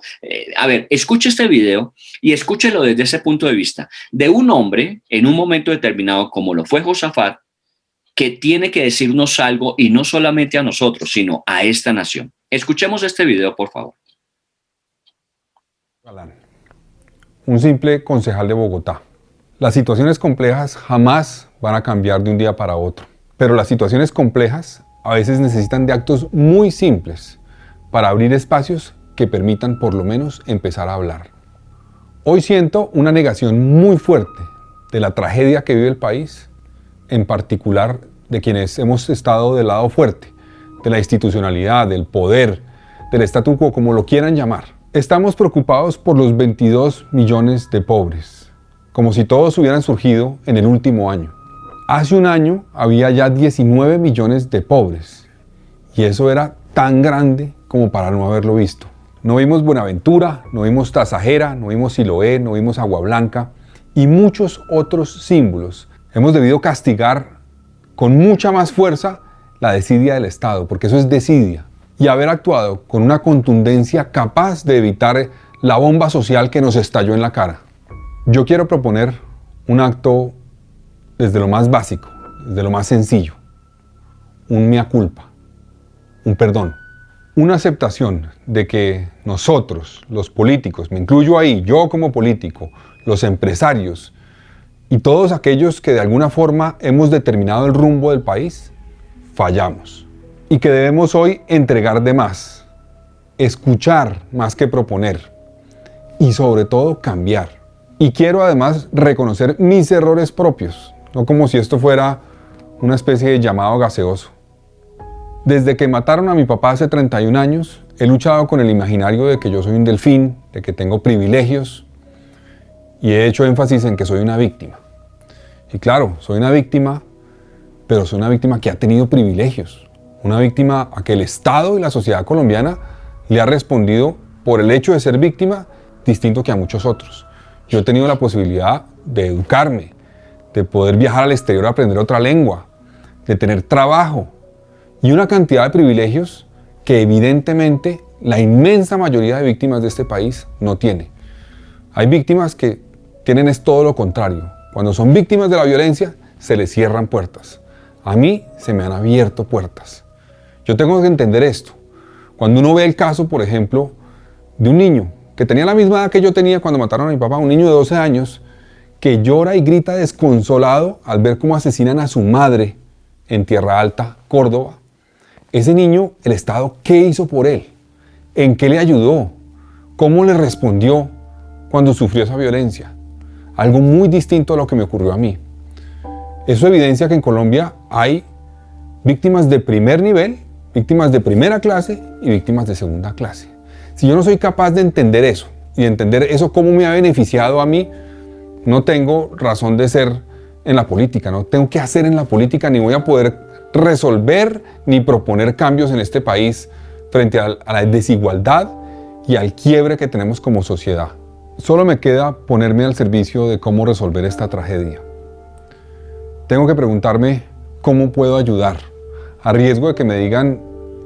a ver, escuche este video y escúchelo desde ese punto de vista, de un hombre en un momento determinado, como lo fue Josafat, que tiene que decirnos algo y no solamente a nosotros, sino a esta nación. Escuchemos este video, por favor. Un simple concejal de Bogotá. Las situaciones complejas jamás van a cambiar de un día para otro, pero las situaciones complejas a veces necesitan de actos muy simples para abrir espacios que permitan por lo menos empezar a hablar. Hoy siento una negación muy fuerte de la tragedia que vive el país, en particular de quienes hemos estado del lado fuerte, de la institucionalidad, del poder, del statu quo, como lo quieran llamar. Estamos preocupados por los 22 millones de pobres, como si todos hubieran surgido en el último año. Hace un año había ya 19 millones de pobres, y eso era tan grande como para no haberlo visto. No vimos Buenaventura, no vimos Tasajera, no vimos Siloé, no vimos Agua Blanca y muchos otros símbolos. Hemos debido castigar con mucha más fuerza la desidia del Estado, porque eso es desidia, y haber actuado con una contundencia capaz de evitar la bomba social que nos estalló en la cara. Yo quiero proponer un acto desde lo más básico, desde lo más sencillo, un mea culpa, un perdón, una aceptación de que nosotros, los políticos, me incluyo ahí, yo como político, los empresarios y todos aquellos que de alguna forma hemos determinado el rumbo del país, fallamos. Y que debemos hoy entregar de más, escuchar más que proponer y sobre todo cambiar. Y quiero además reconocer mis errores propios, no como si esto fuera una especie de llamado gaseoso. Desde que mataron a mi papá hace 31 años, he luchado con el imaginario de que yo soy un delfín, de que tengo privilegios y he hecho énfasis en que soy una víctima. Y claro, soy una víctima, pero soy una víctima que ha tenido privilegios. Una víctima a que el Estado y la sociedad colombiana le ha respondido por el hecho de ser víctima distinto que a muchos otros. Yo he tenido la posibilidad de educarme, de poder viajar al exterior a aprender otra lengua, de tener trabajo y una cantidad de privilegios que evidentemente la inmensa mayoría de víctimas de este país no tiene. Hay víctimas que tienen es todo lo contrario. Cuando son víctimas de la violencia, se les cierran puertas. A mí se me han abierto puertas. Yo tengo que entender esto. Cuando uno ve el caso, por ejemplo, de un niño que tenía la misma edad que yo tenía cuando mataron a mi papá, un niño de 12 años, que llora y grita desconsolado al ver cómo asesinan a su madre en Tierra Alta, Córdoba. Ese niño, el Estado, ¿qué hizo por él? ¿En qué le ayudó? ¿Cómo le respondió cuando sufrió esa violencia? Algo muy distinto a lo que me ocurrió a mí. Eso evidencia que en Colombia hay víctimas de primer nivel, víctimas de primera clase y víctimas de segunda clase. Si yo no soy capaz de entender eso y de entender eso cómo me ha beneficiado a mí, no tengo razón de ser en la política, no tengo que hacer en la política, ni voy a poder resolver ni proponer cambios en este país frente a la desigualdad y al quiebre que tenemos como sociedad. Solo me queda ponerme al servicio de cómo resolver esta tragedia. Tengo que preguntarme cómo puedo ayudar, a riesgo de que me digan,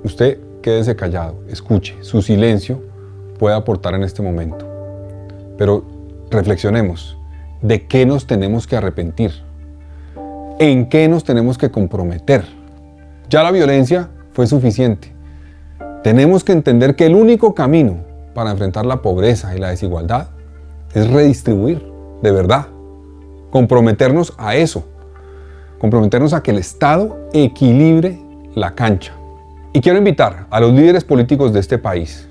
usted quédese callado, escuche, su silencio puede aportar en este momento. Pero reflexionemos, ¿de qué nos tenemos que arrepentir? ¿En qué nos tenemos que comprometer? Ya la violencia fue suficiente. Tenemos que entender que el único camino para enfrentar la pobreza y la desigualdad es redistribuir, de verdad. Comprometernos a eso. Comprometernos a que el Estado equilibre la cancha. Y quiero invitar a los líderes políticos de este país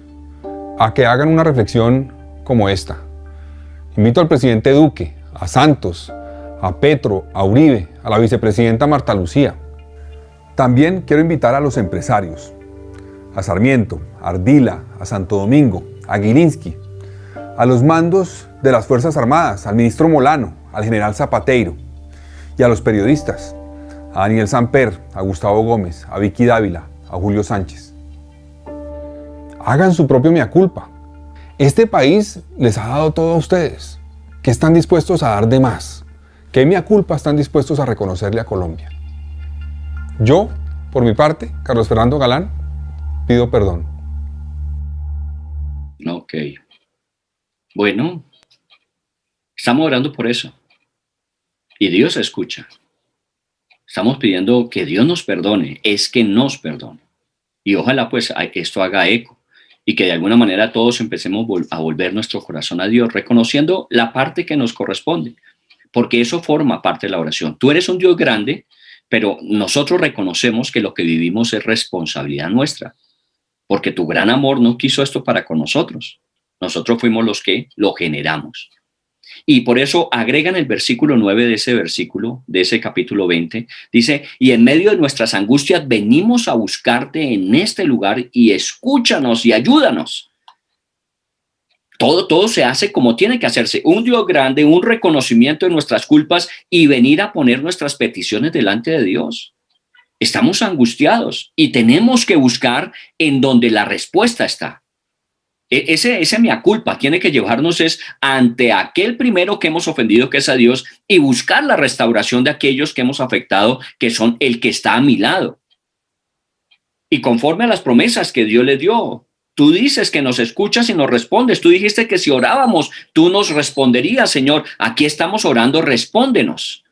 a que hagan una reflexión como esta. Invito al presidente Duque a Santos, a Petro, a Uribe, a la vicepresidenta Marta Lucía. También quiero invitar a los empresarios, a Sarmiento, a Ardila, a Santo Domingo, a Gilinski, a los mandos de las Fuerzas Armadas, al ministro Molano, al general Zapateiro, y a los periodistas, a Daniel Samper, a Gustavo Gómez, a Vicky Dávila, a Julio Sánchez. Hagan su propio mea culpa. Este país les ha dado todo a ustedes. ¿Qué están dispuestos a dar de más? ¿Qué mea culpa están dispuestos a reconocerle a Colombia? Yo, por mi parte, Carlos Fernando Galán, pido perdón. Ok. Bueno, estamos orando por eso. Y Dios escucha. Estamos pidiendo que Dios nos perdone. Es que nos perdone. Y ojalá pues esto haga eco. Y que de alguna manera todos empecemos a volver nuestro corazón a Dios, reconociendo la parte que nos corresponde. Porque eso forma parte de la oración. Tú eres un Dios grande, pero nosotros reconocemos que lo que vivimos es responsabilidad nuestra. Porque tu gran amor no quiso esto para con nosotros. Nosotros fuimos los que lo generamos. Y por eso agregan el versículo 9 de ese versículo, de ese capítulo 20, dice, y en medio de nuestras angustias venimos a buscarte en este lugar y escúchanos y ayúdanos. Todo se hace como tiene que hacerse. Un Dios grande, un reconocimiento de nuestras culpas y venir a poner nuestras peticiones delante de Dios. Estamos angustiados y tenemos que buscar en donde la respuesta está. Ese mea culpa tiene que llevarnos es ante aquel primero que hemos ofendido, que es a Dios, y buscar la restauración de aquellos que hemos afectado, que son el que está a mi lado. Y conforme a las promesas que Dios le dio, tú dices que nos escuchas y nos respondes. Tú dijiste que si orábamos, tú nos responderías, Señor. Aquí estamos orando, respóndenos.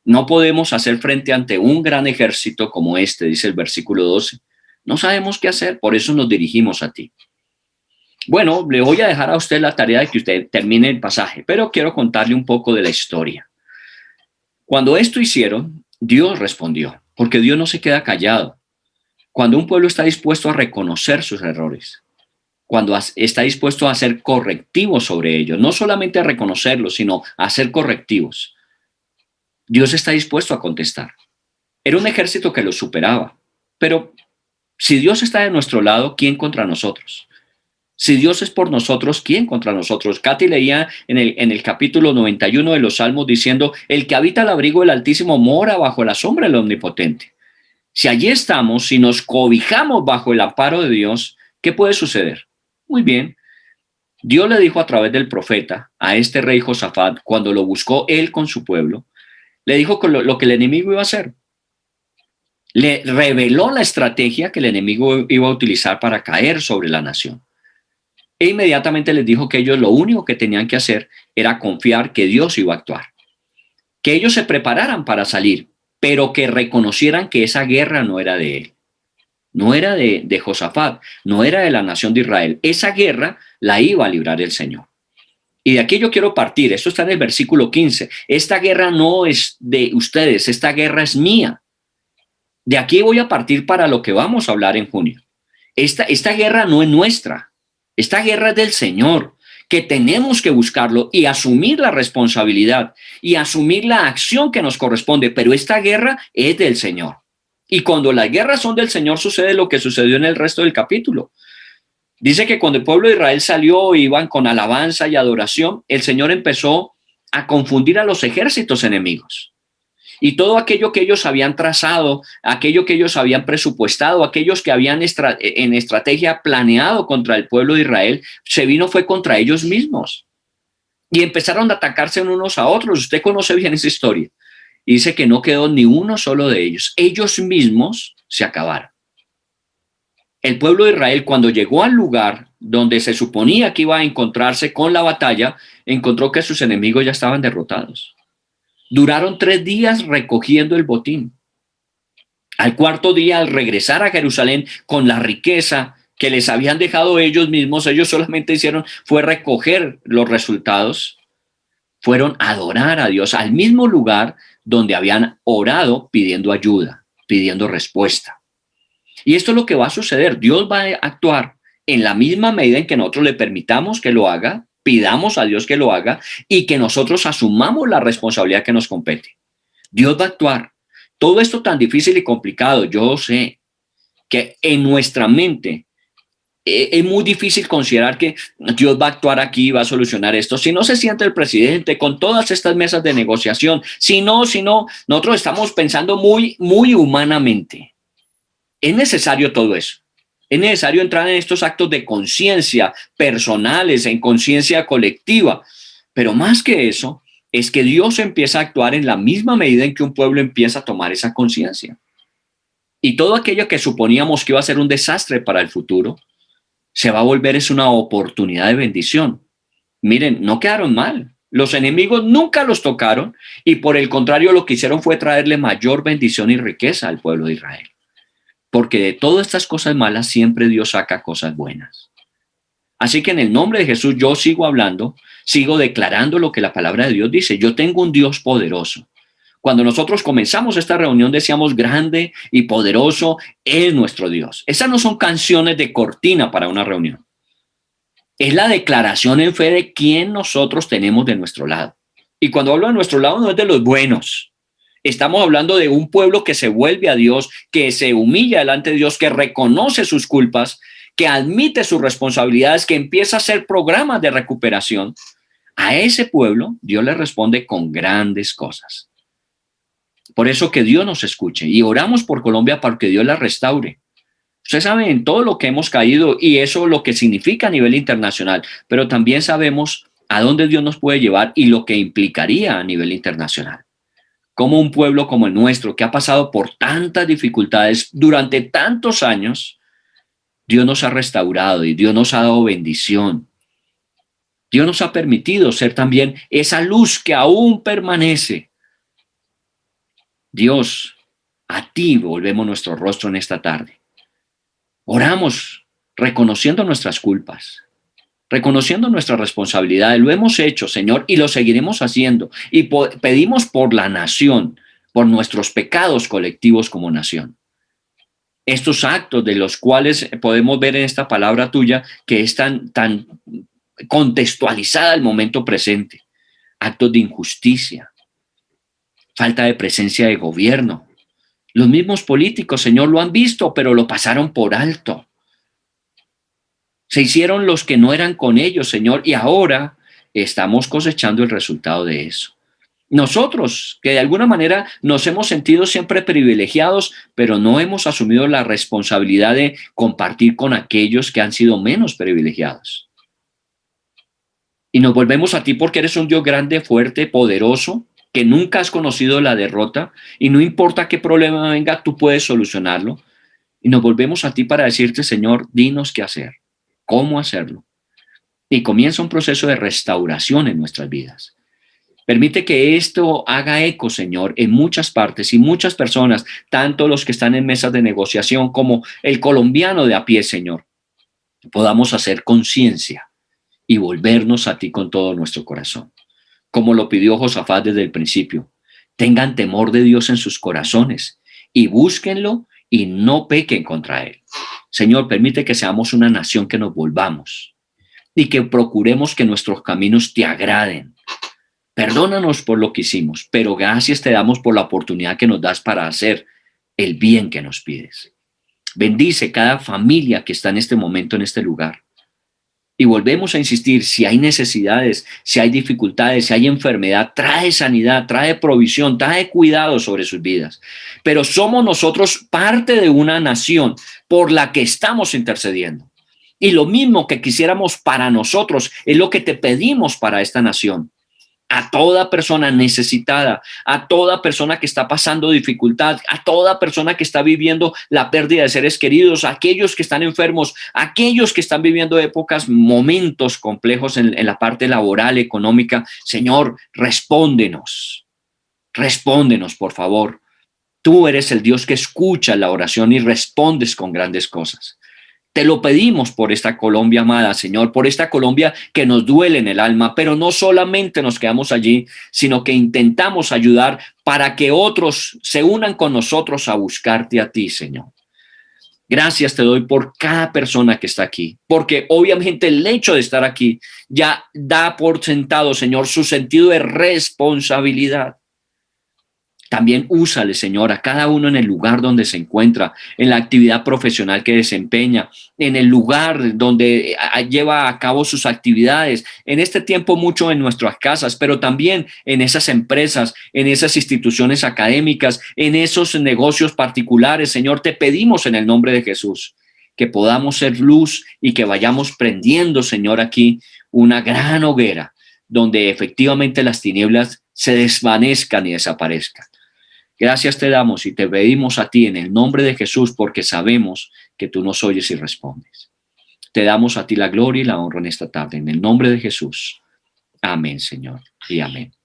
No podemos hacer frente ante un gran ejército como este, dice el versículo 12. No sabemos qué hacer, por eso nos dirigimos a ti. Bueno, le voy a dejar a usted la tarea de que usted termine el pasaje, pero quiero contarle un poco de la historia. Cuando esto hicieron, Dios respondió, porque Dios no se queda callado. Cuando un pueblo está dispuesto a reconocer sus errores, cuando está dispuesto a hacer correctivos sobre ellos, no solamente a reconocerlos, sino a hacer correctivos, Dios está dispuesto a contestar. Era un ejército que los superaba, pero si Dios está de nuestro lado, ¿quién contra nosotros? Si Dios es por nosotros, ¿quién contra nosotros? Katy leía en el capítulo 91 de los Salmos diciendo, el que habita al abrigo del Altísimo mora bajo la sombra del Omnipotente. Si allí estamos, si nos cobijamos bajo el amparo de Dios, ¿qué puede suceder? Muy bien. Dios le dijo a través del profeta a este rey Josafat, cuando lo buscó él con su pueblo, le dijo lo que el enemigo iba a hacer. Le reveló la estrategia que el enemigo iba a utilizar para caer sobre la nación. E inmediatamente les dijo que ellos lo único que tenían que hacer era confiar que Dios iba a actuar. Que ellos se prepararan para salir, pero que reconocieran que esa guerra no era de él. No era de Josafat, no era de la nación de Israel. Esa guerra la iba a librar el Señor. Y de aquí yo quiero partir. Esto está en el versículo 15. Esta guerra no es de ustedes, esta guerra es mía. De aquí voy a partir para lo que vamos a hablar en junio. Esta guerra no es nuestra. Esta guerra es del Señor, que tenemos que buscarlo y asumir la responsabilidad y asumir la acción que nos corresponde. Pero esta guerra es del Señor. Y cuando las guerras son del Señor, sucede lo que sucedió en el resto del capítulo. Dice que cuando el pueblo de Israel salió, iban con alabanza y adoración, el Señor empezó a confundir a los ejércitos enemigos. Y todo aquello que ellos habían trazado, aquello que ellos habían presupuestado, aquellos que habían en estrategia planeado contra el pueblo de Israel, fue contra ellos mismos. Y empezaron a atacarse unos a otros. Usted conoce bien esa historia. Y dice que no quedó ni uno solo de ellos. Ellos mismos se acabaron. El pueblo de Israel, cuando llegó al lugar donde se suponía que iba a encontrarse con la batalla, encontró que sus enemigos ya estaban derrotados. Duraron 3 días recogiendo el botín. Al cuarto día, al regresar a Jerusalén con la riqueza que les habían dejado ellos mismos, ellos solamente fue recoger los resultados, fueron a adorar a Dios al mismo lugar donde habían orado pidiendo ayuda, pidiendo respuesta. Y esto es lo que va a suceder. Dios va a actuar en la misma medida en que nosotros le permitamos que lo haga pidamos a Dios que lo haga y que nosotros asumamos la responsabilidad que nos compete. Dios va a actuar. Todo esto tan difícil y complicado, yo sé que en nuestra mente es muy difícil considerar que Dios va a actuar aquí y va a solucionar esto. Si no se siente el presidente con todas estas mesas de negociación, si no, nosotros estamos pensando muy humanamente. Es necesario todo eso. Es necesario entrar en estos actos de conciencia personales, en conciencia colectiva. Pero más que eso, es que Dios empieza a actuar en la misma medida en que un pueblo empieza a tomar esa conciencia. Y todo aquello que suponíamos que iba a ser un desastre para el futuro, se va a volver es una oportunidad de bendición. Miren, no quedaron mal. Los enemigos nunca los tocaron y por el contrario lo que hicieron fue traerle mayor bendición y riqueza al pueblo de Israel. Porque de todas estas cosas malas siempre Dios saca cosas buenas. Así que en el nombre de Jesús yo sigo hablando, sigo declarando lo que la palabra de Dios dice. Yo tengo un Dios poderoso. Cuando nosotros comenzamos esta reunión decíamos grande y poderoso es nuestro Dios. Esas no son canciones de cortina para una reunión. Es la declaración en fe de quién nosotros tenemos de nuestro lado. Y cuando hablo de nuestro lado no es de los buenos. Estamos hablando de un pueblo que se vuelve a Dios, que se humilla delante de Dios, que reconoce sus culpas, que admite sus responsabilidades, que empieza a hacer programas de recuperación. A ese pueblo Dios le responde con grandes cosas. Por eso que Dios nos escuche y oramos por Colombia para que Dios la restaure. Ustedes saben en todo lo que hemos caído y eso lo que significa a nivel internacional, pero también sabemos a dónde Dios nos puede llevar y lo que implicaría a nivel internacional. Como un pueblo como el nuestro que ha pasado por tantas dificultades durante tantos años, Dios nos ha restaurado y Dios nos ha dado bendición. Dios nos ha permitido ser también esa luz que aún permanece. Dios, a ti volvemos nuestro rostro en esta tarde. Oramos reconociendo nuestras culpas, reconociendo nuestras responsabilidades. Lo hemos hecho, Señor, y lo seguiremos haciendo. Y pedimos por la nación, por nuestros pecados colectivos como nación. Estos actos de los cuales podemos ver en esta palabra tuya que es tan contextualizada al momento presente. Actos de injusticia, falta de presencia de gobierno. Los mismos políticos, Señor, lo han visto, pero lo pasaron por alto. Se hicieron los que no eran con ellos, Señor, y ahora estamos cosechando el resultado de eso. Nosotros, que de alguna manera nos hemos sentido siempre privilegiados, pero no hemos asumido la responsabilidad de compartir con aquellos que han sido menos privilegiados. Y nos volvemos a ti porque eres un Dios grande, fuerte, poderoso, que nunca has conocido la derrota y no importa qué problema venga, tú puedes solucionarlo. Y nos volvemos a ti para decirte, Señor, dinos qué hacer, cómo hacerlo. Y comienza un proceso de restauración en nuestras vidas. Permite que esto haga eco, Señor, en muchas partes y muchas personas, tanto los que están en mesas de negociación como el colombiano de a pie, Señor, podamos hacer conciencia y volvernos a ti con todo nuestro corazón. Como lo pidió Josafat desde el principio, tengan temor de Dios en sus corazones y búsquenlo y no pequen contra él. Señor, permite que seamos una nación que nos volvamos y que procuremos que nuestros caminos te agraden. Perdónanos por lo que hicimos, pero gracias te damos por la oportunidad que nos das para hacer el bien que nos pides. Bendice cada familia que está en este momento en este lugar. Y volvemos a insistir, si hay necesidades, si hay dificultades, si hay enfermedad, trae sanidad, trae provisión, trae cuidado sobre sus vidas. Pero somos nosotros parte de una nación por la que estamos intercediendo. Y lo mismo que quisiéramos para nosotros es lo que te pedimos para esta nación. A toda persona necesitada, a toda persona que está pasando dificultad, a toda persona que está viviendo la pérdida de seres queridos, a aquellos que están enfermos, a aquellos que están viviendo épocas, momentos complejos en la parte laboral, económica. Señor, respóndenos, por favor. Tú eres el Dios que escucha la oración y respondes con grandes cosas. Te lo pedimos por esta Colombia amada, Señor, por esta Colombia que nos duele en el alma, pero no solamente nos quedamos allí, sino que intentamos ayudar para que otros se unan con nosotros a buscarte a ti, Señor. Gracias te doy por cada persona que está aquí, porque obviamente el hecho de estar aquí ya da por sentado, Señor, su sentido de responsabilidad. También úsale, Señor, a cada uno en el lugar donde se encuentra, en la actividad profesional que desempeña, en el lugar donde lleva a cabo sus actividades, en este tiempo mucho en nuestras casas, pero también en esas empresas, en esas instituciones académicas, en esos negocios particulares. Señor, te pedimos en el nombre de Jesús que podamos ser luz y que vayamos prendiendo, Señor, aquí una gran hoguera donde efectivamente las tinieblas se desvanezcan y desaparezcan. Gracias te damos y te pedimos a ti en el nombre de Jesús, porque sabemos que tú nos oyes y respondes. Te damos a ti la gloria y la honra en esta tarde, en el nombre de Jesús. Amén, Señor, y amén.